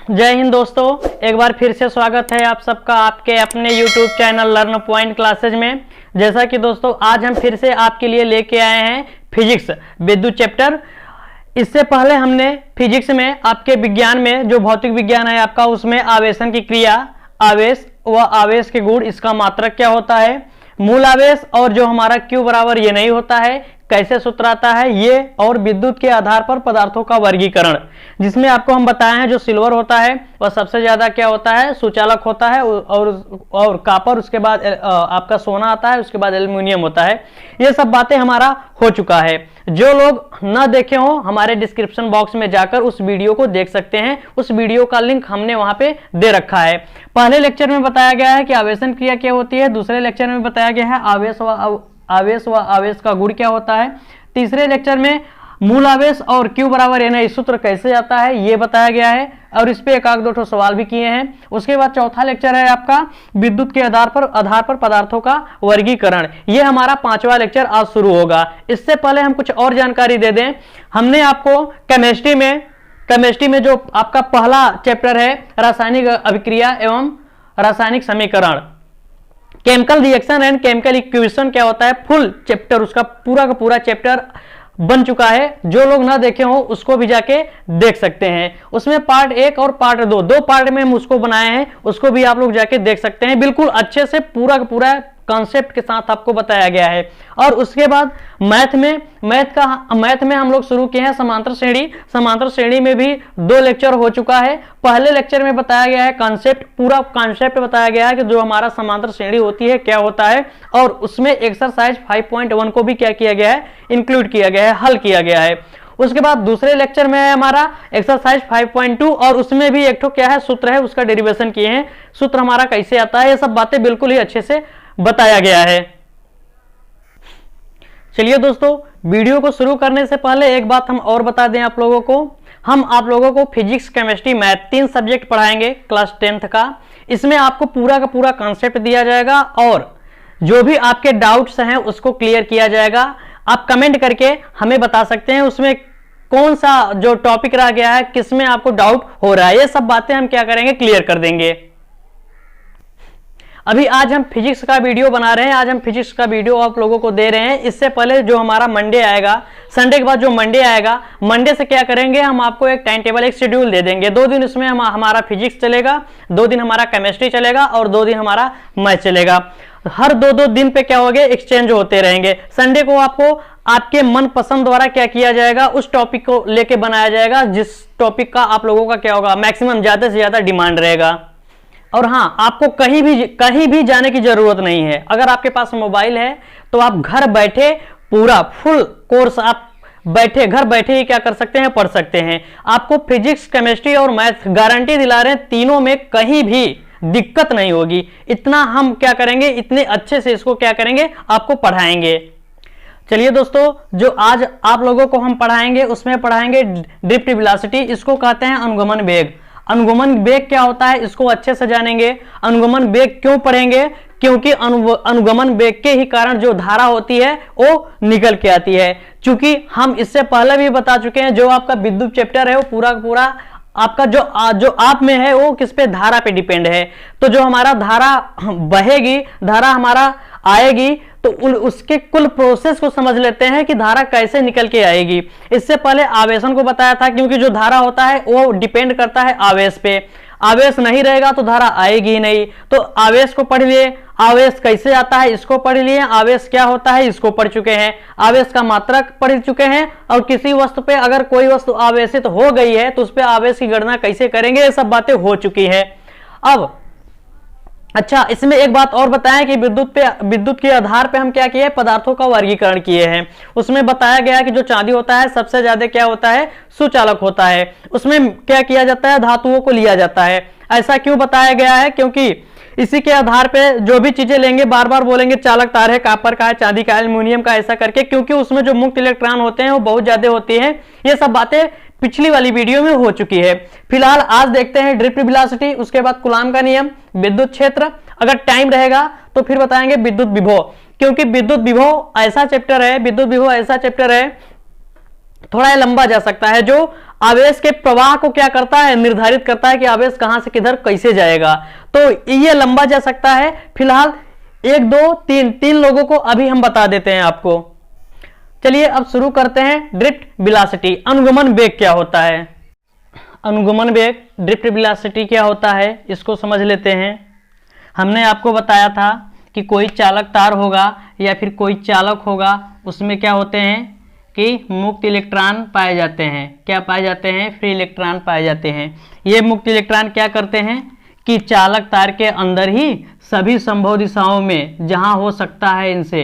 जय हिंद दोस्तों, एक बार फिर से स्वागत है आप सबका आपके अपने YouTube channel learn point classes में। जैसा कि दोस्तों आज हम फिर से आपके लिए लेके आए हैं फिजिक्स विद्युत चैप्टर। इससे पहले हमने फिजिक्स में आपके विज्ञान में जो भौतिक विज्ञान है आपका, उसमें आवेशन की क्रिया, आवेश व आवेश के गुण, इसका मात्रक क्या होता है, मूल आवेश और जो हमारा Q बराबर ये नहीं होता है, कैसे सूत्र आता है ये, और विद्युत के आधार पर पदार्थों का वर्गीकरण, जिसमें आपको हम बताए हैं जो सिल्वर होता है वह सबसे ज्यादा क्या होता है, सुचालक होता है, और कॉपर, उसके बाद आपका सोना आता है, उसके बाद एल्युमिनियम होता है। ये सब बातें हमारा हो चुका है। जो लोग न देखे हो हमारे डिस्क्रिप्शन बॉक्स में जाकर उस वीडियो को देख सकते हैं। उस वीडियो का लिंक हमने वहां पे दे रखा है। पहले लेक्चर में बताया गया है कि आवेशन क्रिया क्या होती है, दूसरे लेक्चर में बताया गया है आवेश व आवेश का गुण क्या होता है, तीसरे लेक्चर में मूल आवेश और Q बराबर NI सूत्र कैसे आता है ये बताया गया है, और इस पे एक आध दो सवाल भी किए हैं। उसके बाद चौथा लेक्चर है आपका विद्युत के आधार पर पदार्थों का वर्गीकरण। ये हमारा 5वां लेक्चर आज शुरू होगा। इससे पहले हम कुछ और जानकारी दे दें। हमने आपको केमिस्ट्री में जो आपका पहला चैप्टर है रासायनिक अभिक्रिया एवं रासायनिक समीकरण, chemical reaction and chemical equation क्या होता है, फुल चैप्टर, उसका पूरा का पूरा चैप्टर बन चुका है। जो लोग ना देखे हो उसको भी जाके देख सकते हैं। उसमें पार्ट 1 और पार्ट 2 पार्ट में हम उसको बनाए हैं, उसको भी आप लोग जाके देख सकते हैं। बिल्कुल अच्छे से पूरा का पूरा कॉन्सेप्ट के साथ आपको बताया गया है। और उसके बाद मैथ में हम लोग शुरू किए हैं समांतर श्रेणी। समांतर श्रेणी में भी 2 लेक्चर हो चुका है। पहले लेक्चर में बताया गया है कॉन्सेप्ट, पूरा कॉन्सेप्ट बताया गया है कि जो हमारा समांतर श्रेणी होती है क्या होता है, और उसमें एक्सरसाइज 5.1 को भी क्या किया गया है, इंक्लूड किया गया है, हल किया गया है। उसके बाद दूसरे लेक्चर में है हमारा एक्सरसाइज 5.2, और उसमें भी एक तो क्या है, सूत्र है, उसका डेरिवेशन किए हैं, सूत्र हमारा कैसे आता है, ये सब बातें बिल्कुल ही अच्छे से बताया गया है। चलिए दोस्तों, वीडियो को शुरू करने से पहले एक बात हम और बता दें आप लोगों को। हम आप लोगों को फिजिक्स, केमिस्ट्री, मैथ 3 सब्जेक्ट पढ़ाएंगे क्लास 10th का। इसमें आपको पूरा का पूरा कॉन्सेप्ट दिया जाएगा और जो भी आपके डाउट्स हैं उसको क्लियर किया जाएगा। आप कमेंट करके हमें बता सकते हैं उसमें कौन सा जो टॉपिक रह गया है, किसमें आपको डाउट हो रहा है, ये सब बातें हम क्या करेंगे, क्लियर कर देंगे। अभी आज हम फिजिक्स का वीडियो बना रहे हैं, आज हम फिजिक्स का वीडियो आप लोगों को दे रहे हैं। इससे पहले जो हमारा मंडे आएगा, संडे के बाद जो मंडे आएगा, मंडे से क्या करेंगे, हम आपको एक टाइम टेबल, एक शेड्यूल दे देंगे। 2 दिन उसमें हमारा फिजिक्स चलेगा, 2 दिन हमारा केमिस्ट्री चलेगा और 2 दिन हमारा मैथ चलेगा। हर 2-2 दिन पे क्या होगा, एक्सचेंज होते रहेंगे। संडे को आपको आपके मन पसंद द्वारा क्या किया जाएगा, उस टॉपिक को लेके बनाया जाएगा जिस टॉपिक का आप लोगों का क्या होगा, मैक्सिमम ज्यादा से ज्यादा डिमांड रहेगा। और हाँ, आपको कहीं भी जाने की जरूरत नहीं है। अगर आपके पास मोबाइल है तो आप घर बैठे पूरा फुल कोर्स आप घर बैठे ही क्या कर सकते हैं, पढ़ सकते हैं। आपको फिजिक्स, केमिस्ट्री और मैथ गारंटी दिला रहे हैं, तीनों में कहीं भी दिक्कत नहीं होगी। इतना हम क्या करेंगे, इतने अच्छे से इसको क्या करेंगे, आपको पढ़ाएंगे। चलिए दोस्तों, जो आज आप लोगों को हम पढ़ाएंगे उसमें पढ़ाएंगे ड्रिफ्ट वेलोसिटी, इसको कहते हैं अनुगमन वेग। अनुगमन वेग क्या होता है इसको अच्छे से जानेंगे। अनुगमन वेग क्यों पढ़ेंगे, क्योंकि अनुगमन वेग के ही कारण जो धारा होती है वो निकल के आती है। क्योंकि हम इससे पहले भी बता चुके हैं, जो आपका विद्युत चैप्टर है वो पूरा पूरा आपका जो आप में है वो किस पे, धारा पे डिपेंड है। तो जो हमारा धारा बहेगी, धारा हमारा आएगी, तो उसके कुल प्रोसेस को समझ लेते हैं कि धारा कैसे निकल के आएगी। इससे पहले आवेशन को बताया था, क्योंकि जो धारा होता है वो डिपेंड करता है आवेश पे। आवेश नहीं रहेगा तो धारा आएगी ही नहीं। तो आवेश को पढ़ लिए, आवेश कैसे आता है इसको पढ़ लिए, आवेश क्या होता है इसको पढ़ चुके हैं, आवेश का मात्रक पढ़ चुके हैं, और किसी वस्तु पे अगर कोई वस्तु आवेशित हो गई है तो उस पर आवेश की गणना कैसे करेंगे, ये सब बातें हो चुकी है। अब अच्छा, इसमें एक बात और बताएं कि विद्युत के आधार पे हम क्या किए, पदार्थों का वर्गीकरण किए हैं। उसमें बताया गया कि जो चांदी होता है सबसे ज्यादा क्या होता है, सुचालक होता है। उसमें क्या किया जाता है, धातुओं को लिया जाता है। ऐसा क्यों बताया गया है, क्योंकि इसी के आधार पे जो भी चीजें लेंगे बार बार बोलेंगे चालक तार है, कॉपर का है, चांदी का, एल्युमिनियम का, ऐसा करके, क्योंकि उसमें जो मुक्त इलेक्ट्रॉन होते हैं वो बहुत ज्यादा होती है। ये सब बातें पिछली वाली वीडियो में हो चुकी है। फिलहाल आज देखते हैं ड्रिफ्ट वेलोसिटी, उसके बाद कूलॉम का नियम, विद्युत क्षेत्र, अगर टाइम रहेगा तो फिर बताएंगे विद्युत विभव, क्योंकि विद्युत विभव ऐसा चैप्टर है, थोड़ा लंबा जा सकता है। जो आवेश के प्रवाह को क्या करता है, निर्धारित करता है कि आवेश कहां से किधर कैसे जाएगा। तो ये लंबा जा सकता है। फिलहाल 1 2 3 लोगों को अभी हम बता देते हैं आपको। चलिए अब शुरू करते हैं। ड्रिफ्ट वेलोसिटी, अनुगमन वेग क्या होता है। अनुगमन वेग, ड्रिफ्ट वेलोसिटी क्या होता है, इसको समझ लेते हैं। हमने आपको बताया था कि कोई चालक तार होगा या फिर कोई चालक होगा, उसमें क्या होते हैं कि मुक्त इलेक्ट्रॉन पाए जाते हैं। क्या पाए जाते हैं, फ्री इलेक्ट्रॉन पाए जाते हैं। ये मुक्त इलेक्ट्रॉन क्या करते हैं कि चालक तार के अंदर ही सभी संभव दिशाओं में जहां हो सकता है इनसे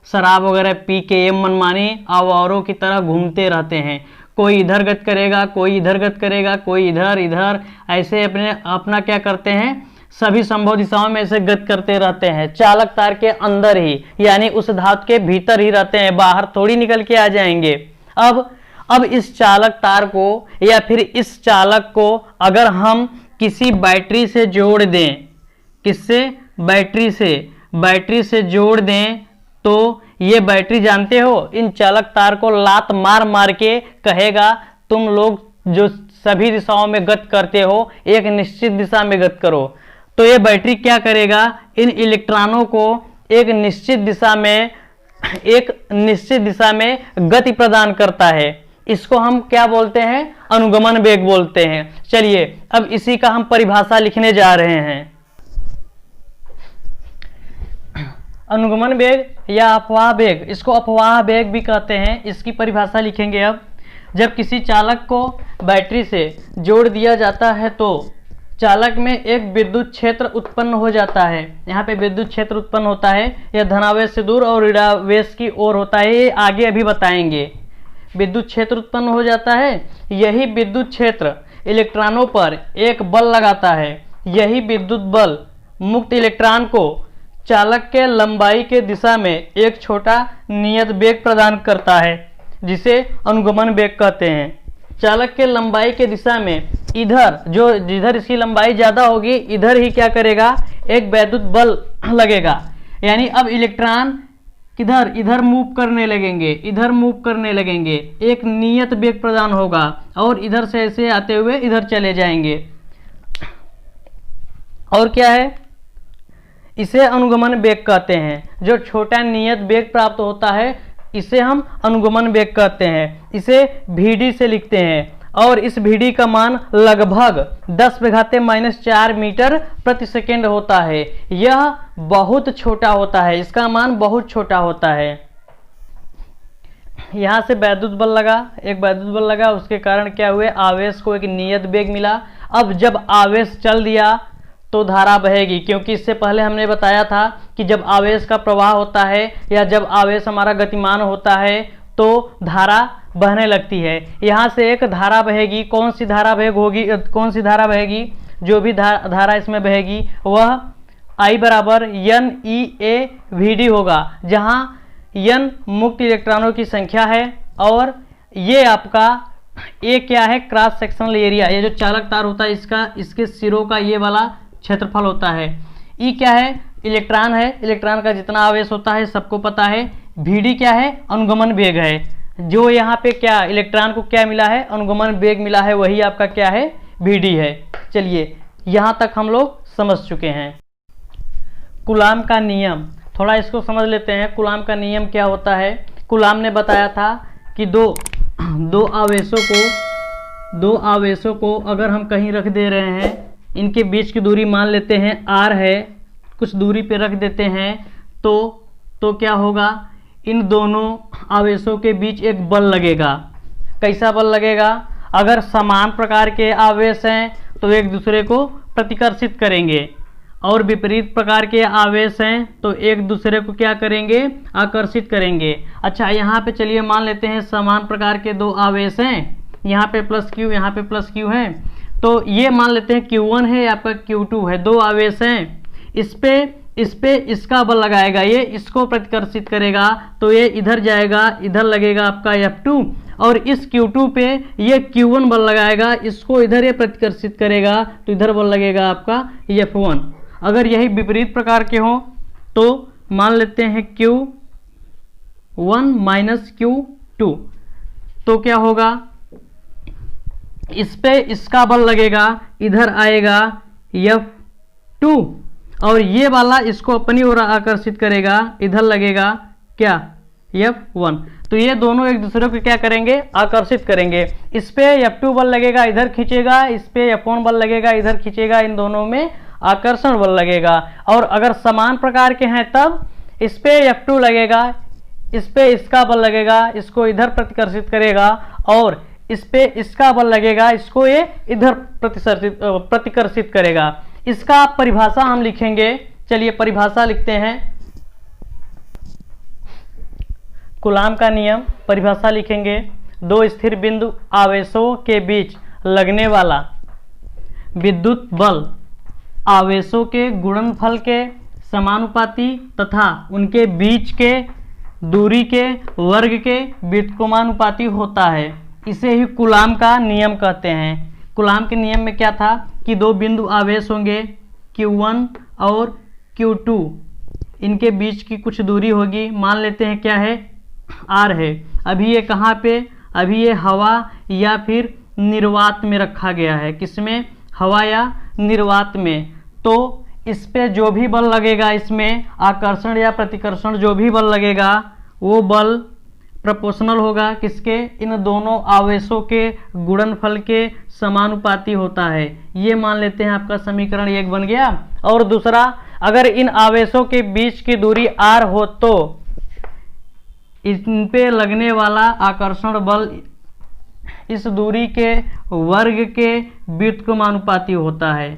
शराब वगैरह पी के ये मनमानी आवारों की तरह घूमते रहते हैं। कोई इधर गति करेगा, कोई इधर गति करेगा, कोई इधर इधर, ऐसे अपना क्या करते हैं, सभी संभव दिशाओं में ऐसे गति करते रहते हैं चालक तार के अंदर ही, यानी उस धातु के भीतर ही रहते हैं, बाहर थोड़ी निकल के आ जाएंगे। अब इस चालक तार को या फिर इस चालक को अगर हम किसी बैटरी से जोड़ दें, किससे, बैटरी से जोड़ दें, तो ये बैटरी जानते हो इन चालक तार को लात मार मार के कहेगा तुम लोग जो सभी दिशाओं में गति करते हो एक निश्चित दिशा में गति करो। तो ये बैटरी क्या करेगा, इन इलेक्ट्रॉनों को एक निश्चित दिशा में गति प्रदान करता है। इसको हम क्या बोलते हैं, अनुगमन वेग बोलते हैं। चलिए अब इसी का हम परिभाषा लिखने जा रहे हैं। अनुगमन वेग या अपवाह वेग, इसको अपवाह वेग भी कहते हैं। इसकी परिभाषा लिखेंगे अब। जब किसी चालक को बैटरी से जोड़ दिया जाता है तो चालक में एक विद्युत क्षेत्र उत्पन्न हो जाता है। यहाँ पे विद्युत क्षेत्र उत्पन्न होता है, यह धनावेश से दूर और ऋणावेश की ओर होता है। ये आगे अभी बताएंगे। विद्युत क्षेत्र उत्पन्न हो जाता है, यही विद्युत क्षेत्र इलेक्ट्रॉनों पर एक बल लगाता है। यही विद्युत बल मुक्त इलेक्ट्रॉन को चालक के लंबाई के दिशा में एक छोटा नियत वेग प्रदान करता है, जिसे अनुगमन वेग कहते हैं। चालक के लंबाई के दिशा में जिधर इसकी लंबाई ज्यादा होगी इधर ही क्या करेगा, एक वैद्युत बल लगेगा। यानी अब इलेक्ट्रॉन इधर मूव करने लगेंगे, एक नियत वेग प्रदान होगा और इधर से ऐसे आते हुए इधर चले जाएंगे। और क्या है, इसे अनुगमन वेग कहते हैं। जो छोटा नियत वेग प्राप्त होता है इसे हम अनुगमन वेग कहते हैं। इसे VD से लिखते हैं और इस VD का मान लगभग 10⁻⁻⁴ मीटर प्रति सेकेंड होता है। यह बहुत छोटा होता है, इसका मान बहुत छोटा होता है। यहाँ से वैद्युत बल लगा, उसके कारण क्या हुए, आवेश को एक नियत वेग मिला। अब जब आवेश चल दिया तो धारा बहेगी, क्योंकि इससे पहले हमने बताया था कि जब आवेश का प्रवाह होता है या जब आवेश हमारा गतिमान होता है तो धारा बहने लगती है। यहाँ से एक धारा बहेगी। कौन सी धारा बहेगी, जो भी धारा इसमें बहेगी वह I बराबर NeAVD होगा, जहाँ N मुक्त इलेक्ट्रॉनों की संख्या है और ये आपका A क्या है, क्रॉस सेक्शनल एरिया। ये जो चालक तार होता है इसके सिरों का ये वाला क्षेत्रफल होता है। E क्या है, इलेक्ट्रॉन है, इलेक्ट्रॉन का जितना आवेश होता है सबको पता है। VD क्या है, अनुगमन वेग है। जो यहाँ पे क्या इलेक्ट्रॉन को क्या मिला है, अनुगमन वेग मिला है, वही आपका क्या है, VD है। चलिए यहाँ तक हम लोग समझ चुके हैं। कूलाम का नियम, थोड़ा इसको समझ लेते हैं। कूलाम का नियम क्या होता है। कूलाम ने बताया था कि दो आवेशों को अगर हम कहीं रख दे रहे हैं, इनके बीच की दूरी मान लेते हैं R है, कुछ दूरी पे रख देते हैं, तो क्या होगा, इन दोनों आवेशों के बीच एक बल लगेगा। कैसा बल लगेगा, अगर समान प्रकार के आवेश हैं तो एक दूसरे को प्रतिकर्षित करेंगे और विपरीत प्रकार के आवेश हैं तो एक दूसरे को क्या करेंगे, आकर्षित करेंगे। अच्छा यहाँ पे चलिए मान लेते हैं समान प्रकार के दो आवेश हैं, यहाँ पे प्लस Q, यहाँ पे प्लस Q है, तो ये मान लेते हैं Q1 है, आपका Q2 है, दो आवेश हैं। इस पे इसका बल लगाएगा, ये इसको प्रतिकर्षित करेगा तो ये इधर जाएगा, इधर लगेगा आपका F2, और इस Q2 पे ये Q1 बल लगाएगा, इसको इधर ये प्रतिकर्षित करेगा तो इधर बल लगेगा आपका F1। अगर यही विपरीत प्रकार के हों तो मान लेते हैं Q1 माइनस Q2, तो क्या होगा, इस पे इसका बल लगेगा, इधर आएगा F2 और ये वाला इसको अपनी ओर आकर्षित करेगा, इधर लगेगा क्या F1। तो ये दोनों एक दूसरे को क्या करेंगे, आकर्षित करेंगे। इस पे F2 बल लगेगा, इधर खींचेगा, इस पे F1 बल लगेगा, इधर खींचेगा, इन दोनों में आकर्षण बल लगेगा। और अगर समान प्रकार के हैं तब इस पे F2 लगेगा, इस पे इसका बल लगेगा, इसको इधर प्रतिकर्षित करेगा, और इस पे इसका बल लगेगा, इसको ये इधर प्रतिकर्षित करेगा। इसका परिभाषा हम लिखेंगे, चलिए परिभाषा लिखते हैं। कूलाम का नियम, परिभाषा लिखेंगे। दो स्थिर बिंदु आवेशों के बीच लगने वाला विद्युत बल आवेशों के गुणनफल के समानुपाती तथा उनके बीच के दूरी के वर्ग के व्युत्क्रमानुपाती होता है। इसे ही कूलाम का नियम कहते हैं। कूलाम के नियम में क्या था कि दो बिंदु आवेश होंगे Q1 और Q2, इनके बीच की कुछ दूरी होगी, मान लेते हैं क्या है, R है। अभी ये कहाँ पे, अभी ये हवा या फिर निर्वात में रखा गया है, किसमें, हवा या निर्वात में। तो इस पे जो भी बल लगेगा, इसमें आकर्षण या प्रतिकर्षण जो भी बल लगेगा वो बल प्रोपोर्शनल होगा किसके, इन दोनों आवेशों के गुणनफल के समानुपाती होता है। ये मान लेते हैं आपका समीकरण 1 बन गया। और दूसरा, अगर इन आवेशों के बीच की दूरी r हो तो इन पे लगने वाला आकर्षण बल इस दूरी के वर्ग के व्युत्क्रमानुपाती होता है।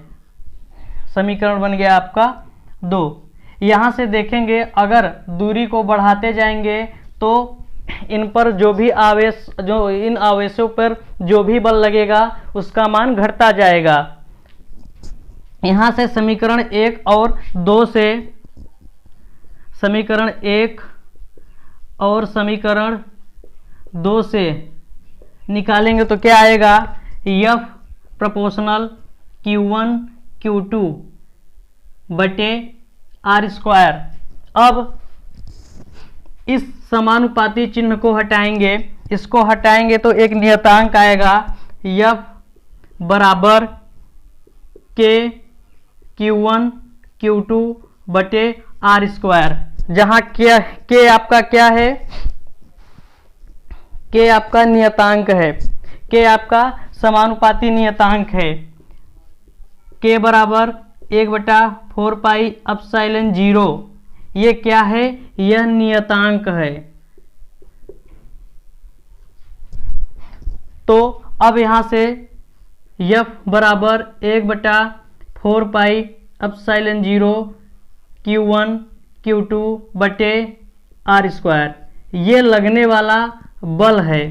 समीकरण बन गया आपका 2। यहाँ से देखेंगे अगर दूरी को बढ़ाते जाएंगे तो इन पर जो भी आवेश, जो इन आवेशों पर जो भी बल लगेगा उसका मान घटता जाएगा। यहाँ से समीकरण 1 और 2 से, समीकरण 1 और समीकरण 2 से निकालेंगे तो क्या आएगा, F प्रोपोर्शनल Q1 Q2 बटे R²। अब इस समानुपाती चिन्ह को हटाएंगे, इसको हटाएंगे तो एक नियतांक आएगा F बराबर K Q1 Q2 बटे R², जहाँ K आपका क्या है, K आपका नियतांक है, K आपका समानुपाती नियतांक है। K बराबर 1/4 पाई एप्सिलॉन 0, ये क्या है, यह नियतांक है। तो अब यहाँ से F बराबर 1/4 पाई एप्सिलॉन 0 Q1 Q2 बटे R², ये लगने वाला बल है।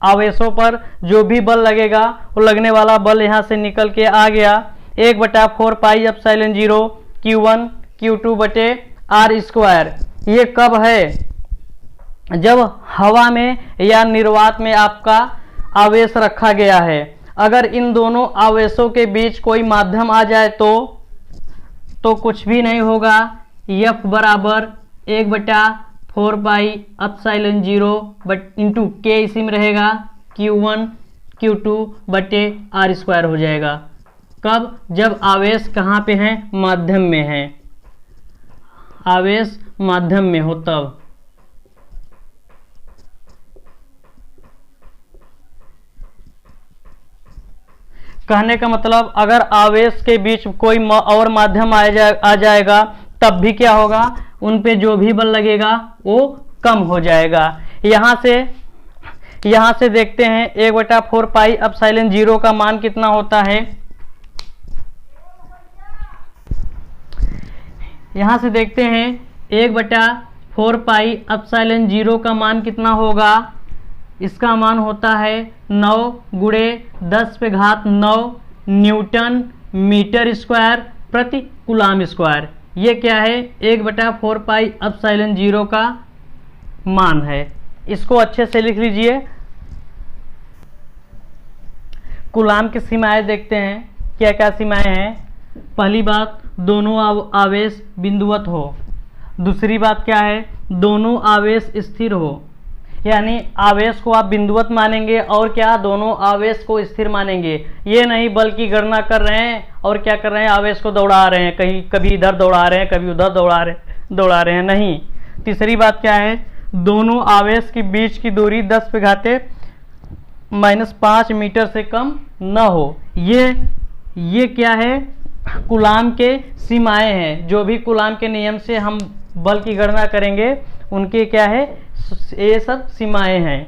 आवेशों पर जो भी बल लगेगा वो लगने वाला बल यहाँ से निकल के आ गया 1/4 पाई एप्सिलॉन 0 Q1 Q2 बटे R²। ये कब है, जब हवा में या निर्वात में आपका आवेश रखा गया है। अगर इन दोनों आवेशों के बीच कोई माध्यम आ जाए तो कुछ भी नहीं होगा। F बराबर 1/4 पाई एप्सिलॉन 0 इंटू K इसी में रहेगा Q1 Q2 बटे R² हो जाएगा। कब, जब आवेश कहाँ पे हैं, माध्यम में हैं, आवेश माध्यम में हो तब। कहने का मतलब अगर आवेश के बीच कोई और माध्यम आ जाएगा तब भी क्या होगा, उन पे जो भी बल लगेगा वो कम हो जाएगा। यहाँ से देखते हैं 1/4 पाई एप्सिलॉन 0 का मान कितना होता है। यहाँ से देखते हैं 1/4 पाई एप्सिलॉन 0 का मान कितना होगा। इसका मान होता है 9 × 10⁹ न्यूटन मीटर स्क्वायर प्रति कूलाम स्क्वायर। ये क्या है, 1/4 पाई एप्सिलॉन 0 का मान है। इसको अच्छे से लिख लीजिए। कूलाम की सीमाएं देखते हैं, क्या क्या सीमाएं हैं। पहली बात, दोनों आवेश बिंदुवत हो। दूसरी बात क्या है, दोनों आवेश स्थिर हो। यानी आवेश को आप बिंदुवत मानेंगे और क्या दोनों आवेश को स्थिर मानेंगे। ये नहीं बल की गणना कर रहे हैं और क्या कर रहे हैं, आवेश को दौड़ा रहे हैं, कहीं कभी इधर दौड़ा रहे हैं, कभी उधर दौड़ा रहे हैं, नहीं। तीसरी बात क्या है, दोनों आवेश के बीच की दूरी 10⁻⁻5 मीटर से कम न हो। ये क्या है, कूलाम के सीमाएं हैं। जो भी कूलाम के नियम से हम बल की गणना करेंगे उनके क्या है, ये सब सीमाएं हैं।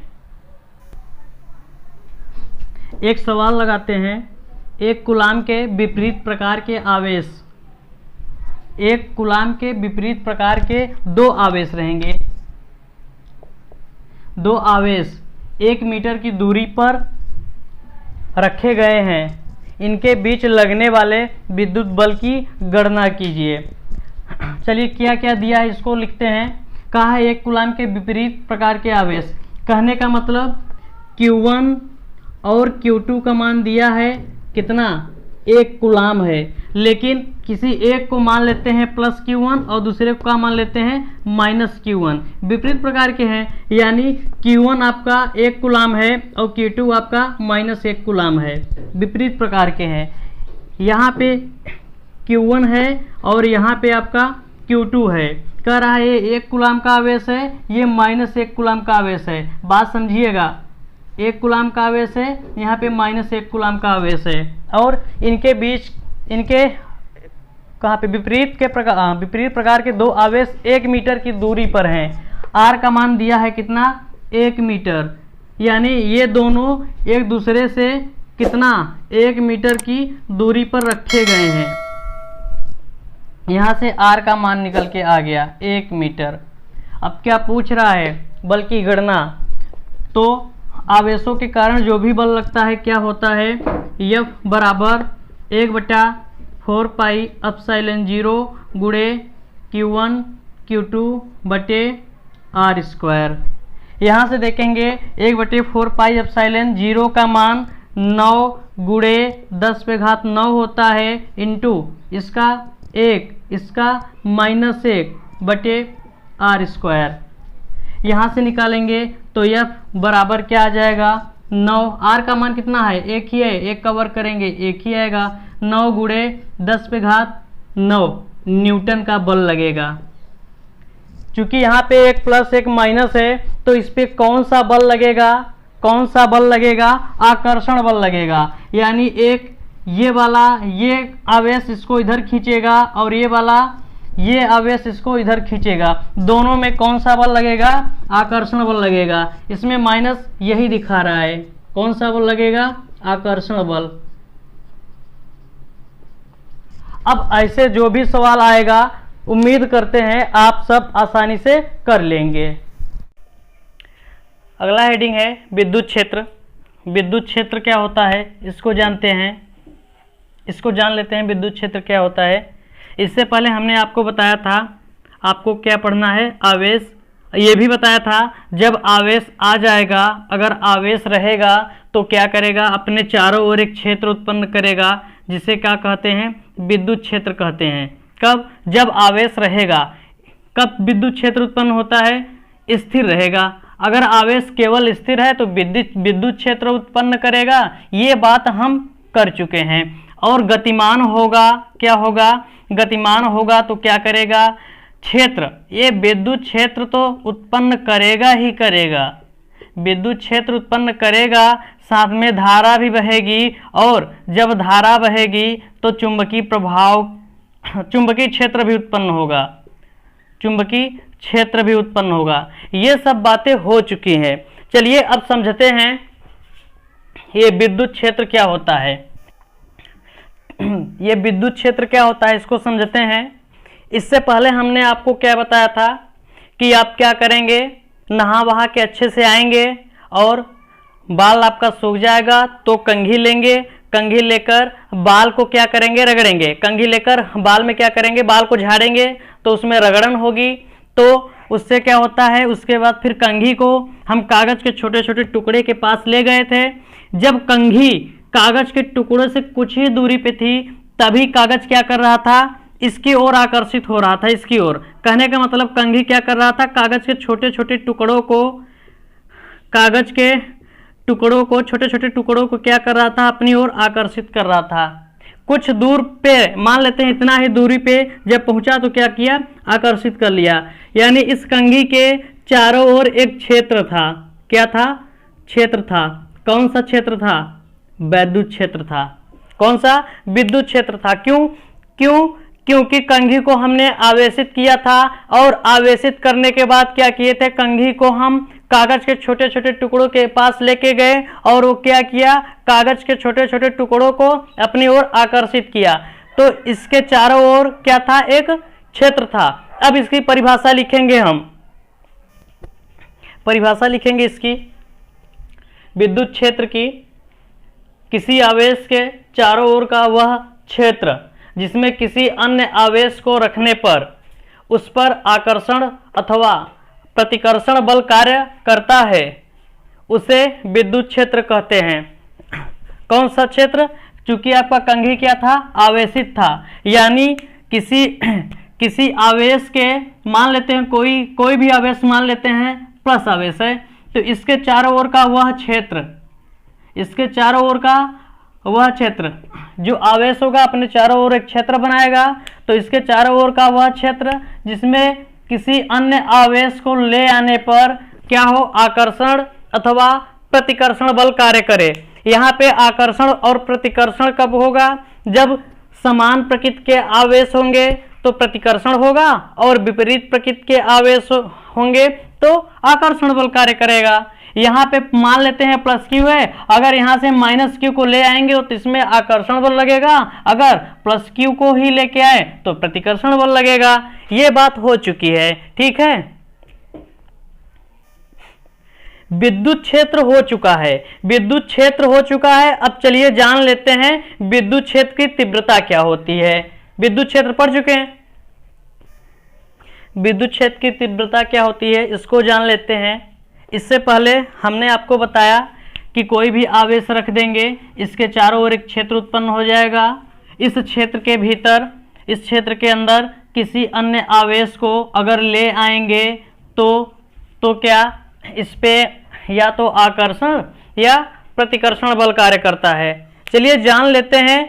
एक सवाल लगाते हैं, एक कूलाम के विपरीत प्रकार के आवेश, एक कूलाम के विपरीत प्रकार के दो आवेश रहेंगे। दो आवेश 1 मीटर की दूरी पर रखे गए हैं, इनके बीच लगने वाले विद्युत बल की गणना कीजिए। चलिए क्या क्या दिया है इसको लिखते हैं। कहा है एक कूलाम के विपरीत प्रकार के आवेश, कहने का मतलब Q1 और Q2 का मान दिया है कितना, 1 कूलाम है, लेकिन किसी एक को मान लेते हैं +Q1 और दूसरे को मान लेते हैं -Q1। विपरीत प्रकार के हैं, यानी Q1 आपका 1 कूलाम है और Q2 आपका -1 कूलाम है। विपरीत प्रकार के हैं, यहाँ पे Q1 है और यहाँ पे आपका Q2 है। कह रहा है ये 1 कूलाम का आवेश है, ये -1 कूलाम का आवेश है। बात समझिएगा, 1 कूलाम का आवेश है, यहाँ पे -1 कूलाम का आवेश है, और इनके बीच, इनके कहाँ पे विपरीत प्रकार के दो आवेश 1 मीटर की दूरी पर हैं। R का मान दिया है कितना, 1 मीटर, यानी ये दोनों एक दूसरे से कितना, 1 मीटर की दूरी पर रखे गए हैं। यहाँ से R का मान निकल के आ गया 1 मीटर। अब क्या पूछ रहा है, बल की गणना। तो आवेशों के कारण जो भी बल लगता है क्या होता है, F बराबर 1/4πε0 गुणे Q1 Q2 बटे R²। यहाँ से देखेंगे 1/4πε0 का मान 9 गुणे 10⁻9 होता है, इंटू इसका 1, इसका -1 बटे R²। यहाँ से निकालेंगे तो F बराबर क्या आ जाएगा, 9। R का मान कितना है, 1 ही है, 1 का वर्ग करेंगे 1 ही आएगा। 9 गुणे 10⁻9 न्यूटन का बल लगेगा। चूंकि यहाँ पे एक प्लस एक माइनस है, तो इस पे कौन सा बल लगेगा, कौन सा बल लगेगा, आकर्षण बल लगेगा। यानी एक ये वाला, ये आवेश इसको इधर खींचेगा और ये वाला, ये आवेश इसको इधर खींचेगा। दोनों में कौन सा बल लगेगा, आकर्षण बल लगेगा। इसमें माइनस यही दिखा रहा है, कौन सा बल लगेगा, आकर्षण बल। अब ऐसे जो भी सवाल आएगा उम्मीद करते हैं आप सब आसानी से कर लेंगे। अगला हेडिंग है विद्युत क्षेत्र। विद्युत क्षेत्र क्या होता है इसको जानते हैं, इसको जान लेते हैं विद्युत क्षेत्र क्या होता है। इससे पहले हमने आपको बताया था आपको क्या पढ़ना है, आवेश। ये भी बताया था जब आवेश आ जाएगा, अगर आवेश रहेगा तो क्या करेगा, अपने चारों ओर एक क्षेत्र उत्पन्न करेगा, जिसे क्या कहते हैं, विद्युत क्षेत्र कहते हैं। कब, जब आवेश रहेगा। कब विद्युत क्षेत्र उत्पन्न होता है, स्थिर रहेगा। अगर आवेश केवल स्थिर है तो विद्युत क्षेत्र उत्पन्न करेगा, ये बात हम कर चुके हैं। और गतिमान होगा, क्या होगा, गतिमान होगा तो क्या करेगा, क्षेत्र, ये विद्युत क्षेत्र तो उत्पन्न करेगा ही करेगा। विद्युत क्षेत्र उत्पन्न करेगा, साथ में धारा भी बहेगी, और जब धारा बहेगी तो चुंबकीय प्रभाव, चुंबकीय क्षेत्र भी उत्पन्न होगा, चुंबकीय क्षेत्र भी उत्पन्न होगा। ये सब बातें हो चुकी हैं। चलिए अब समझते हैं ये विद्युत क्षेत्र क्या होता है। ये विद्युत क्षेत्र क्या होता है इसको समझते हैं। इससे पहले हमने आपको क्या बताया था कि आप क्या करेंगे, नहा वहा के अच्छे से आएंगे और बाल आपका सूख जाएगा तो कंघी लेंगे, कंघी लेकर बाल को क्या करेंगे, रगड़ेंगे। कंघी लेकर बाल में क्या करेंगे, बाल को झाड़ेंगे तो उसमें रगड़न होगी, तो उससे क्या होता है, उसके बाद फिर कंघी को हम कागज के छोटे छोटे टुकड़े के पास ले गए थे। जब कंघी कागज के टुकड़े से कुछ ही दूरी पे थी, तभी कागज क्या कर रहा था, इसकी ओर आकर्षित हो रहा था, इसकी ओर। कहने का मतलब कंघी क्या कर रहा था, कागज के छोटे छोटे टुकड़ों को कागज के टुकड़ों को, छोटे छोटे टुकड़ों को क्या कर रहा था, अपनी ओर आकर्षित कर रहा था। कुछ दूर पे, मान लेते हैं इतना ही दूरी पे जब पहुंचा तो क्या किया, आकर्षित कर लिया। यानी इस कंघी के चारों ओर एक क्षेत्र था। क्या था, क्षेत्र था। कौन सा क्षेत्र था, वैद्युत क्षेत्र था। कौन सा, विद्युत क्षेत्र था। क्यों, क्योंकि कंघी को हमने आवेशित किया था और आवेशित करने के बाद क्या किए थे, कंघी को हम कागज के छोटे छोटे टुकड़ों के पास लेके गए और वो क्या किया, कागज के छोटे छोटे टुकड़ों को अपनी ओर आकर्षित किया। तो इसके चारों ओर क्या था, एक क्षेत्र था। अब इसकी परिभाषा लिखेंगे हम, परिभाषा लिखेंगे इसकी, विद्युत क्षेत्र की, किसी आवेश के चारों ओर का वह क्षेत्र जिसमें किसी अन्य आवेश को रखने पर उस पर आकर्षण अथवा प्रतिकर्षण बल कार्य करता है, उसे विद्युत क्षेत्र कहते हैं। कौन सा क्षेत्र, चूंकि आपका कंघी क्या था, आवेशित था। यानी किसी आवेश के, मान लेते हैं कोई भी आवेश मान लेते हैं, प्लस आवेश है, तो इसके चारों ओर का वह क्षेत्र, इसके चारों ओर का वह क्षेत्र, जो आवेश होगा अपने चारों ओर एक क्षेत्र बनाएगा। तो इसके चारों ओर का वह क्षेत्र जिसमें किसी अन्य आवेश को ले आने पर क्या हो, आकर्षण अथवा प्रतिकर्षण बल कार्य करे। यहाँ पे आकर्षण और प्रतिकर्षण कब होगा, जब समान प्रकृति के आवेश होंगे तो प्रतिकर्षण होगा और विपरीत प्रकृति के आवेश होंगे तो आकर्षण बल कार्य करेगा। यहाँ पे मान लेते हैं प्लस क्यू है, अगर यहाँ से माइनस क्यू को ले आएंगे तो इसमें आकर्षण बल लगेगा, अगर प्लस क्यू को ही लेके आए तो प्रतिकर्षण बल लगेगा। ये बात हो चुकी है, ठीक है। विद्युत क्षेत्र हो चुका है, विद्युत क्षेत्र हो चुका है। अब चलिए जान लेते हैं विद्युत क्षेत्र की तीव्रता क्या होती है। विद्युत क्षेत्र पढ़ चुके हैं, विद्युत क्षेत्र की तीव्रता क्या होती है इसको जान लेते हैं। इससे पहले हमने आपको बताया कि कोई भी आवेश रख देंगे, इसके चारों ओर एक क्षेत्र उत्पन्न हो जाएगा। इस क्षेत्र के भीतर, इस क्षेत्र के अंदर किसी अन्य आवेश को अगर ले आएंगे तो क्या इस पे या तो आकर्षण या प्रतिकर्षण बल कार्य करता है। चलिए जान लेते हैं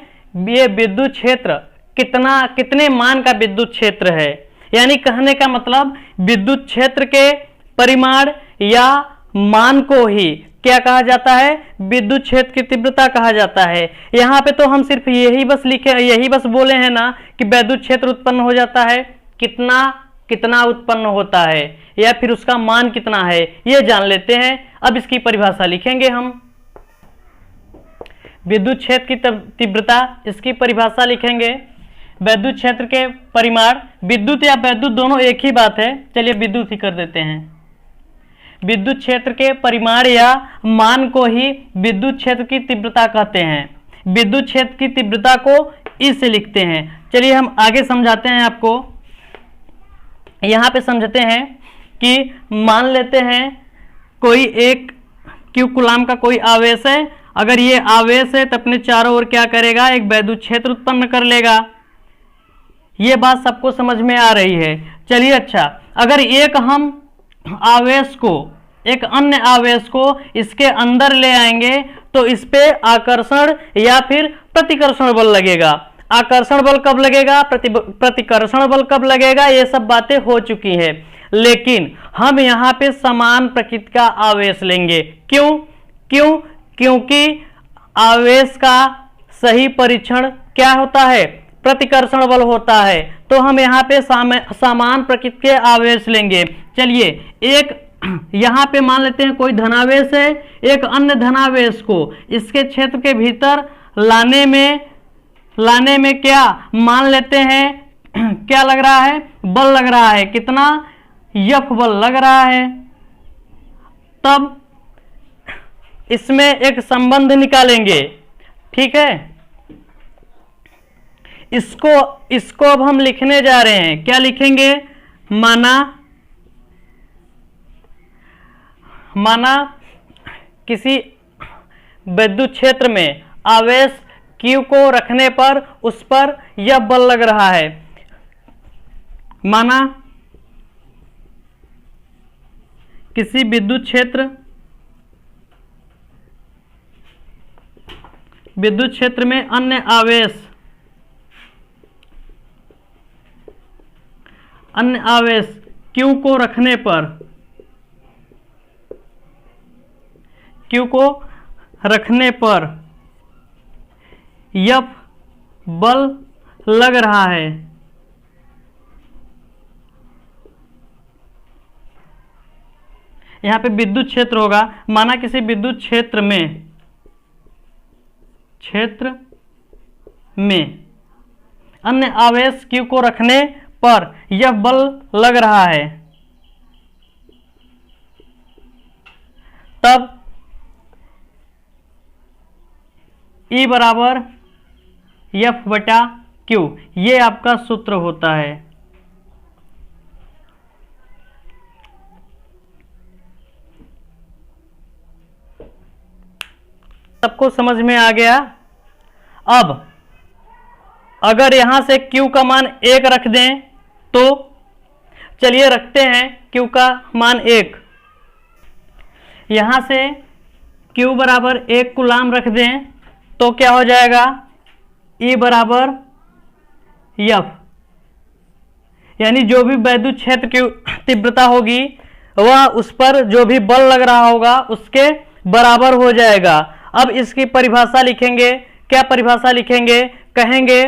ये विद्युत क्षेत्र कितने मान का विद्युत क्षेत्र है। यानी कहने का मतलब विद्युत क्षेत्र के परिमाण या मान को ही क्या कहा जाता है, विद्युत क्षेत्र की तीव्रता कहा जाता है। यहाँ पे तो हम सिर्फ यही बस लिखे, यही बस बोले हैं ना कि विद्युत क्षेत्र उत्पन्न हो जाता है, कितना उत्पन्न होता है या फिर उसका मान कितना है, ये जान लेते हैं। अब इसकी परिभाषा लिखेंगे हम, विद्युत क्षेत्र की तीव्रता, इसकी परिभाषा लिखेंगे। विद्युत क्षेत्र के परिमाण, विद्युत या वैद्युत दोनों एक ही बात है, चलिए विद्युत ही कर देते हैं। विद्युत क्षेत्र के परिमाण या मान को ही विद्युत क्षेत्र की तीव्रता कहते हैं। विद्युत क्षेत्र की तीव्रता को इससे लिखते हैं। चलिए हम आगे समझाते हैं आपको। यहाँ पे समझते हैं कि मान लेते हैं कोई एक क्यू कूलाम का कोई आवेश है, अगर ये आवेश है तो अपने चारों ओर क्या करेगा, एक वैद्युत क्षेत्र उत्पन्न कर लेगा। ये बात सबको समझ में आ रही है। चलिए अच्छा, अगर एक हम आवेश को, एक अन्य आवेश को इसके अंदर ले आएंगे तो इस पे आकर्षण या फिर प्रतिकर्षण बल लगेगा। आकर्षण बल कब लगेगा, प्रतिकर्षण बल कब लगेगा, ये सब बातें हो चुकी है। लेकिन हम यहाँ पे समान प्रकृति का आवेश लेंगे। क्योंकि आवेश का सही परीक्षण क्या होता है, प्रतिकर्षण बल होता है। तो हम यहाँ पे समान प्रकृति के आवेश लेंगे। चलिए एक यहाँ पे मान लेते हैं कोई धनावेश है, एक अन्य धनावेश को इसके क्षेत्र के भीतर लाने में क्या मान लेते हैं, क्या लग रहा है, बल लग रहा है। कितना, F बल लग रहा है। तब इसमें एक संबंध निकालेंगे, ठीक है। इसको अब हम लिखने जा रहे हैं। क्या लिखेंगे, माना किसी विद्युत क्षेत्र में आवेश Q को रखने पर उस पर यह बल लग रहा है। माना किसी विद्युत क्षेत्र विद्युत क्षेत्र में अन्य आवेश Q को रखने पर F बल लग रहा है। यहां पे विद्युत क्षेत्र होगा, माना किसी विद्युत क्षेत्र में अन्य आवेश Q को रखने पर यह बल लग रहा है, तब E बराबर F बटा Q, ये आपका सूत्र होता है। सबको समझ में आ गया? अब अगर यहां से Q का मान 1 रख दें तो चलिए रखते हैं Q का मान 1। यहां से Q बराबर 1 कूलाम रख दें तो क्या हो जाएगा? E बराबर F, यानी जो भी विद्युत क्षेत्र की तीव्रता होगी वह उस पर जो भी बल लग रहा होगा उसके बराबर हो जाएगा। अब इसकी परिभाषा लिखेंगे। क्या परिभाषा लिखेंगे? कहेंगे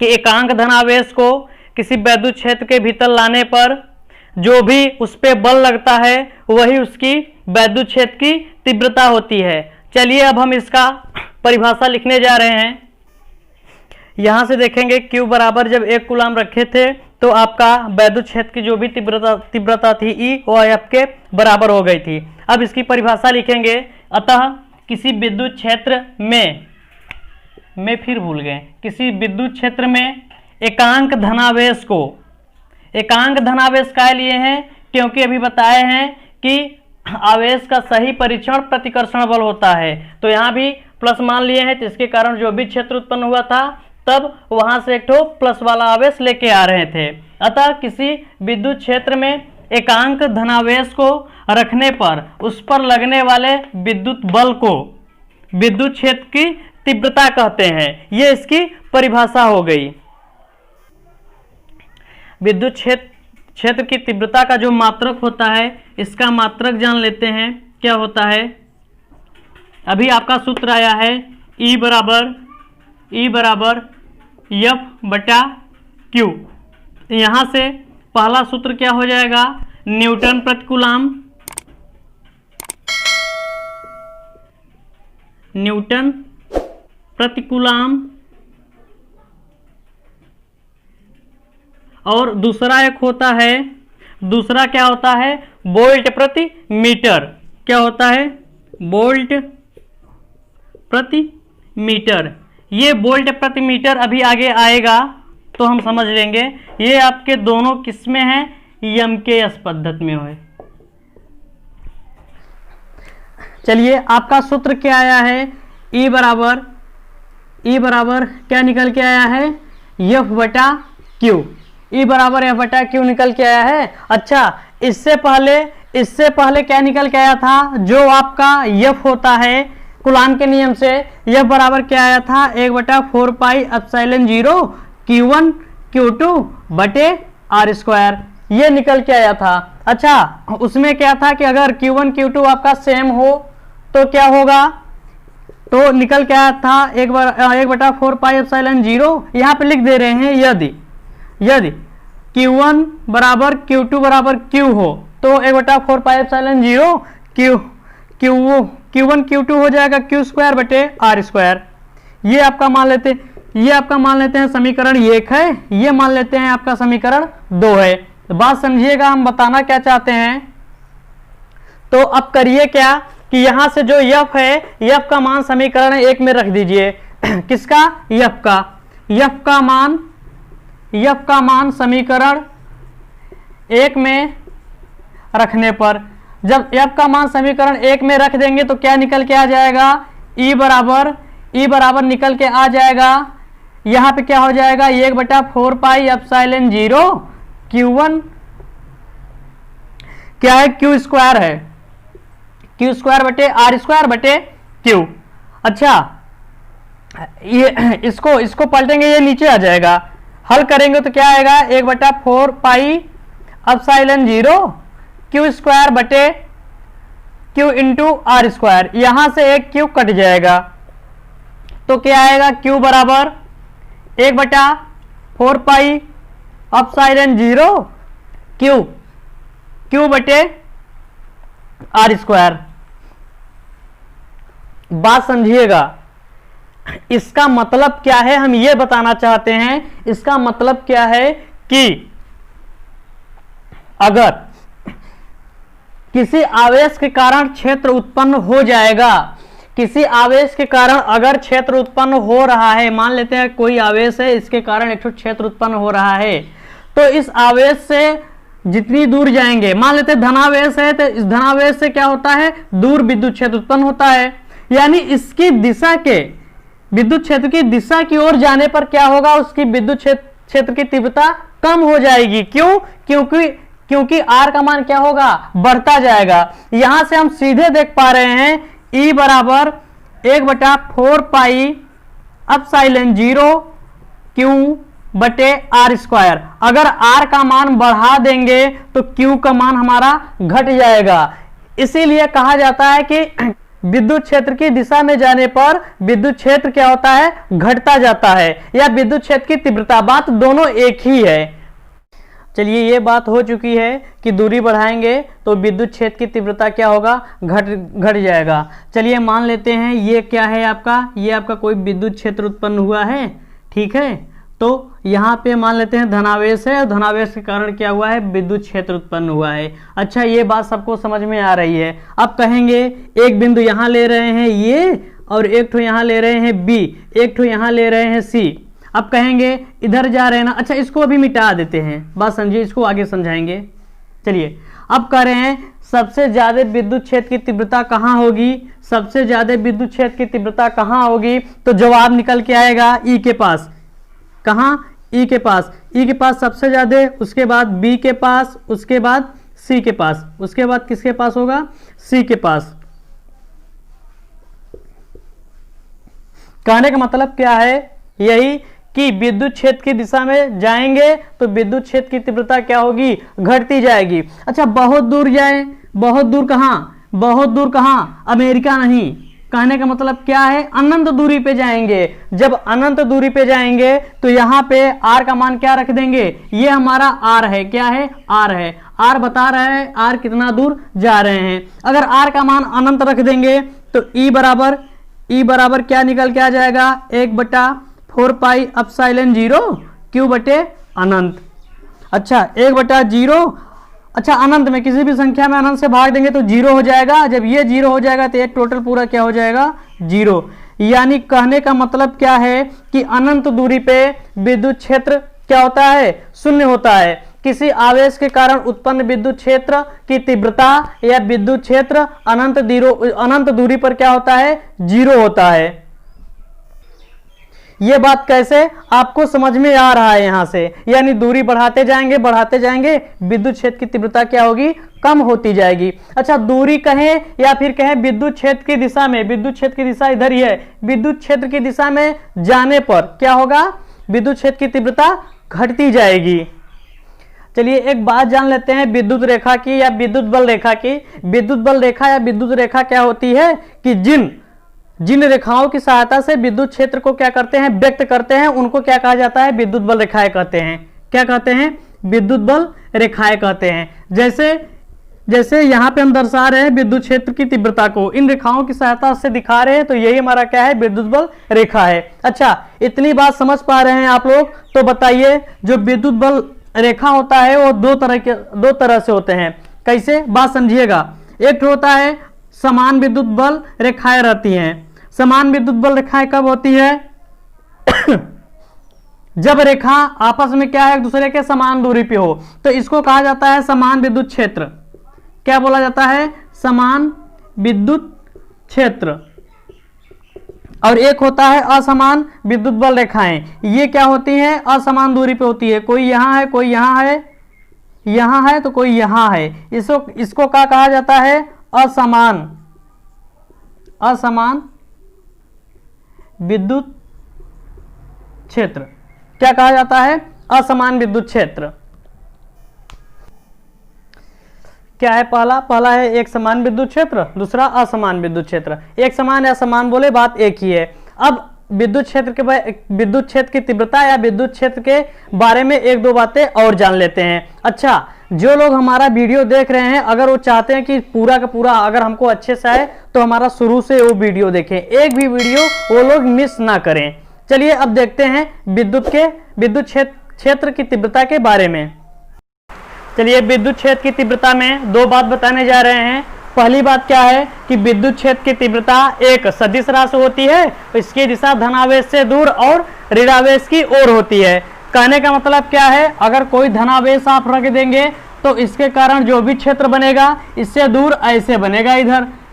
कि एकांक धनावेश को किसी विद्युत क्षेत्र के भीतर लाने पर जो भी उस पे बल लगता है वही उसकी विद्युत क्षेत्र की तीव्रता होती है। चलिए अब हम इसका परिभाषा लिखने जा रहे हैं। यहां से देखेंगे Q बराबर जब 1 कूलाम रखे थे तो आपका विद्युत क्षेत्र की जो भी तीव्रता थी E वो F के बराबर हो गई थी। अब इसकी परिभाषा लिखेंगे। अतः किसी विद्युत क्षेत्र में, मैं फिर भूल गए, किसी विद्युत क्षेत्र में एकांक धनावेश का लिए हैं क्योंकि अभी बताए हैं कि आवेश का सही परीक्षण प्रतिकर्षण बल होता है, तो यहाँ भी प्लस मान लिए हैं, तो इसके कारण जो भी क्षेत्र उत्पन्न हुआ था तब वहां से एक ठो प्लस वाला आवेश लेके आ रहे थे। अतः किसी विद्युत क्षेत्र में एकांक धनावेश को रखने पर उस पर लगने वाले विद्युत बल को विद्युत क्षेत्र की तीव्रता कहते हैं। यह इसकी परिभाषा हो गई। विद्युत क्षेत्र की तीव्रता का जो मात्रक होता है, इसका मात्रक जान लेते हैं क्या होता है। अभी आपका सूत्र आया है E बराबर F बटा Q। यहां से पहला सूत्र क्या हो जाएगा? न्यूटन प्रति कूलाम, न्यूटन प्रति कूलाम, और दूसरा एक होता है, दूसरा क्या होता है? वोल्ट प्रति मीटर। क्या होता है? वोल्ट प्रति मीटर। ये वोल्ट प्रति मीटर अभी आगे आएगा तो हम समझ लेंगे। ये आपके दोनों किसमें हैं? MKS पद्धति में हुए। चलिए आपका सूत्र क्या आया है? E बराबर क्या निकल के आया है? F बटा Q। E बराबर F बटा Q निकल के आया है। अच्छा, इससे पहले क्या निकल के आया था? जो आपका F होता है कूलाम के नियम से, F बराबर क्या आया था? 1/4 पाई एप्सिलॉन 0 Q1 Q2 बटे R², ये निकल के आया था। अच्छा, उसमें क्या था कि अगर Q1 Q2 आपका सेम हो तो क्या होगा? तो निकल के आया था 1/4 पाई एप्सिलॉन 0। यहाँ पे लिख दे रहे हैं यदि Q1 बराबर Q2 बराबर Q हो तो 1/4 पाई एप्सिलॉन 0 Q1 Q2 हो जाएगा Q² बटे R²। ये आपका मान लेते हैं समीकरण 1 है, ये मान लेते हैं आपका समीकरण 2 है। तो बात समझिएगा, हम बताना क्या चाहते हैं। तो अब करिए क्या कि यहां से जो F है, F का मान समीकरण 1 में रख दीजिए। किसका? F का मान समीकरण 1 में रखने पर, जब F का मान समीकरण 1 में रख देंगे तो क्या निकल के आ जाएगा? E बराबर निकल के आ जाएगा। यहाँ पे क्या हो जाएगा? 1/4 पाई एप्सिलॉन 0 Q1 क्या है? Q² है, Q² बटे R² बटे Q। अच्छा, ये इसको पलटेंगे, ये नीचे आ जाएगा। हल करेंगे तो क्या आएगा, 1/4 पाई एप्सिलॉन 0 क्यू स्क्वायर बटे क्यू इंटू आर स्क्वायर। यहां से एक क्यू कट जाएगा तो क्या आएगा, क्यू बराबर 1/4 पाई एप्सिलॉन 0 क्यू बटे आर स्क्वायर। बात समझिएगा, इसका मतलब क्या है, हम ये बताना चाहते हैं। इसका मतलब क्या है कि अगर किसी आवेश के कारण क्षेत्र उत्पन्न हो जाएगा, किसी आवेश के कारण अगर क्षेत्र उत्पन्न हो रहा है, मान लेते हैं कोई आवेश है, इसके कारण एक क्षेत्र उत्पन्न हो रहा है, तो इस आवेश से जितनी दूर जाएंगे, मान लेते हैं धनावेश है, तो इस धनावेश से क्या होता है, दूर विद्युत क्षेत्र उत्पन्न होता है। यानी इसकी दिशा के, विद्युत क्षेत्र की दिशा की ओर जाने पर क्या होगा, उसकी विद्युत क्षेत्र की तीव्रता कम हो जाएगी। क्यों? क्योंकि आर का मान क्या होगा, बढ़ता जाएगा। यहां से हम सीधे देख पा रहे हैं E बराबर 1/4 पाई एप्सिलॉन 0 क्यू बटे आर स्क्वायर। अगर आर का मान बढ़ा देंगे तो क्यू का मान हमारा घट जाएगा। इसीलिए कहा जाता है कि विद्युत क्षेत्र की दिशा में जाने पर विद्युत क्षेत्र क्या होता है, घटता जाता है, या विद्युत क्षेत्र की तीव्रता, बात दोनों एक ही है। चलिए, ये बात हो चुकी है कि दूरी बढ़ाएंगे तो विद्युत क्षेत्र की तीव्रता क्या होगा, घट जाएगा। चलिए मान लेते हैं ये क्या है आपका, ये आपका कोई विद्युत क्षेत्र उत्पन्न हुआ है, ठीक है। तो यहाँ पे मान लेते हैं धनावेश है, धनावेश के कारण क्या हुआ है, विद्युत क्षेत्र उत्पन्न हुआ है। अच्छा, ये बात सबको समझ में आ रही है। अब कहेंगे एक बिंदु यहाँ ले रहे हैं ये, और एक ठो यहाँ ले रहे हैं बी, एक ठो यहाँ ले रहे हैं सी। अब कहेंगे इधर जा रहे हैं ना, अच्छा इसको अभी मिटा देते हैं, बात समझिए, इसको आगे समझाएंगे। चलिए, अब कह रहे हैं सबसे ज्यादा विद्युत क्षेत्र की तीव्रता कहाँ होगी, सबसे ज्यादा विद्युत क्षेत्र की तीव्रता कहाँ होगी, तो जवाब निकल के आएगा ई के पास। कहाँ, ई के पास, ई के पास सबसे ज्यादा, उसके बाद बी के पास, उसके बाद सी के पास, उसके बाद किसके पास होगा, सी के पास। कहने का मतलब क्या है, यही कि विद्युत क्षेत्र की दिशा में जाएंगे तो विद्युत क्षेत्र की तीव्रता क्या होगी, घटती जाएगी। अच्छा, बहुत दूर जाए, बहुत दूर कहाँ, बहुत दूर कहाँ, अमेरिका नहीं। कहने का मतलब क्या है, अनंत दूरी पे जाएंगे। जब अनंत दूरी पे जाएंगे तो यहाँ पे आर का मान क्या रख देंगे, ये हमारा आर है, क्या है, आर है। आर बता रहा है आर कितना दूर जा रहे हैं। अगर आर का मान अनंत रख देंगे तो ई बराबर क्या निकल के आ जाएगा, 1/4 पाई एप्सिलॉन 0 क्यू बटे अनंत। अच्छा, 1/0, अच्छा अनंत में किसी भी संख्या में अनंत से भाग देंगे तो 0 हो जाएगा। जब ये 0 हो जाएगा तो ये टोटल पूरा क्या हो जाएगा, 0। यानी कहने का मतलब क्या है कि अनंत दूरी पे विद्युत क्षेत्र क्या होता है, शून्य होता है। किसी आवेश के कारण उत्पन्न विद्युत क्षेत्र की तीव्रता या विद्युत क्षेत्र अनंत दूरी पर क्या होता है, 0 होता है। ये बात कैसे आपको समझ में आ रहा है यहाँ से, यानी दूरी बढ़ाते जाएंगे विद्युत क्षेत्र की तीव्रता क्या होगी, कम होती जाएगी। अच्छा, दूरी कहें या फिर कहें विद्युत क्षेत्र की दिशा में, विद्युत क्षेत्र की दिशा इधर ही है, विद्युत क्षेत्र की दिशा में जाने पर क्या होगा, विद्युत क्षेत्र की तीव्रता घटती जाएगी। चलिए एक बात जान लेते हैं विद्युत रेखा की या विद्युत बल रेखा की। विद्युत बल रेखा या विद्युत रेखा क्या होती है कि जिन रेखाओं की सहायता से विद्युत क्षेत्र को क्या करते हैं, व्यक्त करते हैं, उनको क्या कहा जाता है, विद्युत बल रेखाएं कहते हैं। क्या कहते हैं, विद्युत बल रेखाएं कहते हैं। जैसे यहाँ पे हम दर्शा रहे हैं विद्युत क्षेत्र की तीव्रता को इन रेखाओं की सहायता से दिखा रहे हैं, तो यही हमारा क्या है, विद्युत बल रेखा है। अच्छा, इतनी बात समझ पा रहे हैं आप लोग, तो बताइए जो विद्युत बल रेखा होता है वो दो तरह से होते हैं। कैसे, बात समझिएगा। एक होता है समान विद्युत बल रेखाएं रहती हैं। समान विद्युत बल रेखाएं कब होती है, जब रेखा आपस में क्या है, एक दूसरे के समान दूरी पे हो, तो इसको कहा जाता है समान विद्युत क्षेत्र। क्या बोला जाता है, समान विद्युत क्षेत्र। और एक होता है असमान विद्युत बल रेखाएं। ये क्या होती हैं, असमान दूरी पे होती है, कोई यहाँ है, कोई यहाँ है, यहाँ है तो कोई यहाँ है। इसको क्या कहा जाता है, असमान विद्युत क्षेत्र। क्या कहा जाता है? असमान विद्युत क्षेत्र। क्या है पहला है एक समान विद्युत क्षेत्र, दूसरा असमान विद्युत क्षेत्र। एक समान या समान बोले बात एक ही है। अब विद्युत क्षेत्र की तीव्रता या विद्युत क्षेत्र के बारे में एक दो बातें और जान लेते हैं। अच्छा, जो लोग हमारा वीडियो देख रहे हैं, अगर वो चाहते हैं कि पूरा का पूरा अगर हमको अच्छे से आए तो हमारा शुरू से वो वीडियो देखें, एक भी वीडियो वो लोग मिस ना करें। चलिए अब देखते हैं विद्युत क्षेत्र की तीव्रता के बारे में। चलिए विद्युत क्षेत्र की तीव्रता में दो बात बताने जा रहे हैं। पहली बात क्या है कि विद्युत क्षेत्र की तीव्रता एक सदिश राशि होती है, इसकी दिशा धनावेश से दूर और ऋणावेश की ओर होती है। कहने का मतलब क्या है, अगर कोई धनावेश आप रख देंगे तो इसके कारण जो भी क्षेत्र बनेगा इससे दूर ऐसे बनेगा,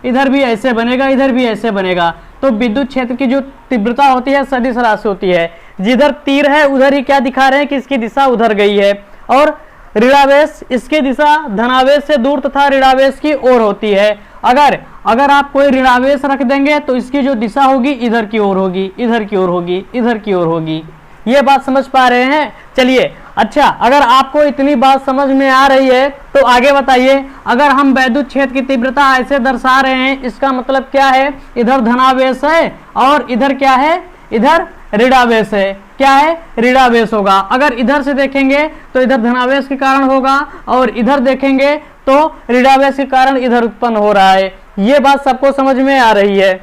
इधर भी ऐसे बनेगा, इधर भी ऐसे बनेगा। तो विद्युत क्षेत्र की जो तीव्रता होती है सदिश राशि होती है। जिधर तीर है उधर ही क्या दिखा रहे हैं कि इसकी दिशा उधर गई है। और ऋणावेश, इसकी दिशा धनावेश से दूर तथा ऋणावेश की ओर होती है। अगर आप कोई ऋणावेश रख देंगे तो इसकी जो दिशा होगी इधर की ओर होगी, इधर की ओर होगी, इधर की ओर होगी। ये बात समझ पा रहे हैं? चलिए, अच्छा, अगर आपको इतनी बात समझ में आ रही है तो आगे बताइए। अगर हम विद्युत क्षेत्र की तीव्रता ऐसे दर्शा रहे हैं, इसका मतलब क्या है? इधर धनावेश है और इधर क्या है? इधर ऋणावेश है। क्या है? ऋणावेश होगा। अगर इधर से देखेंगे तो इधर धनावेश के कारण होगा और इधर देखेंगे तो ऋणावेश के कारण इधर उत्पन्न हो रहा है। ये बात सबको समझ में आ रही है।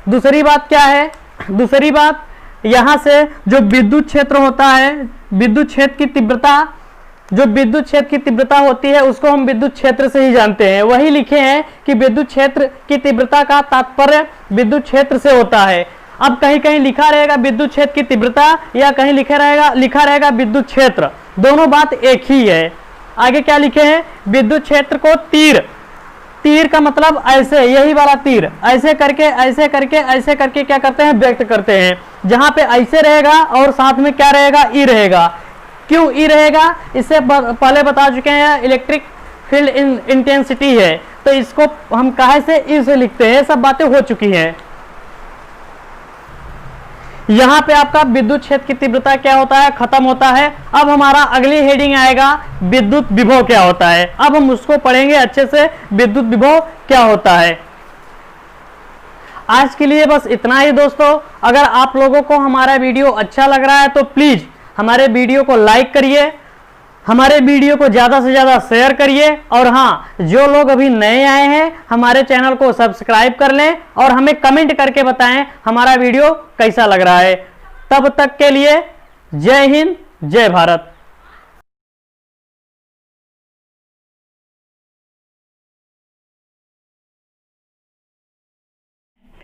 दूसरी बात क्या है? दूसरी बात, यहां से जो विद्युत क्षेत्र होता है, विद्युत क्षेत्र की तीव्रता, जो विद्युत क्षेत्र की तीव्रता होती है उसको हम विद्युत क्षेत्र से ही जानते हैं। वही लिखे हैं कि विद्युत क्षेत्र की तीव्रता का तात्पर्य विद्युत क्षेत्र से होता है। अब कहीं कहीं लिखा रहेगा विद्युत क्षेत्र की तीव्रता या कहीं लिखा रहेगा विद्युत क्षेत्र, दोनों बात एक ही है। आगे क्या लिखे हैं? विद्युत क्षेत्र को तीर का मतलब ऐसे, यही वाला तीर ऐसे करके क्या करते हैं? व्यक्त करते हैं। जहां पे ऐसे रहेगा और साथ में क्या रहेगा? ई रहेगा। क्यों ई रहेगा? इससे पहले बता चुके हैं, इलेक्ट्रिक फील्ड इंटेंसिटी है, तो इसको हम काहे से ई से लिखते हैं, सब बातें हो चुकी हैं। यहां पे आपका विद्युत क्षेत्र की तीव्रता क्या होता है खत्म होता है। अब हमारा अगली हेडिंग आएगा विद्युत विभव क्या होता है। अब हम उसको पढ़ेंगे अच्छे से, विद्युत विभव क्या होता है। आज के लिए बस इतना ही दोस्तों। अगर आप लोगों को हमारा वीडियो अच्छा लग रहा है तो प्लीज हमारे वीडियो को लाइक करिए, हमारे वीडियो को ज़्यादा से ज़्यादा शेयर करिए, और हाँ, जो लोग अभी नए आए हैं हमारे चैनल को सब्सक्राइब कर लें और हमें कमेंट करके बताएं हमारा वीडियो कैसा लग रहा है। तब तक के लिए जय हिंद, जय भारत।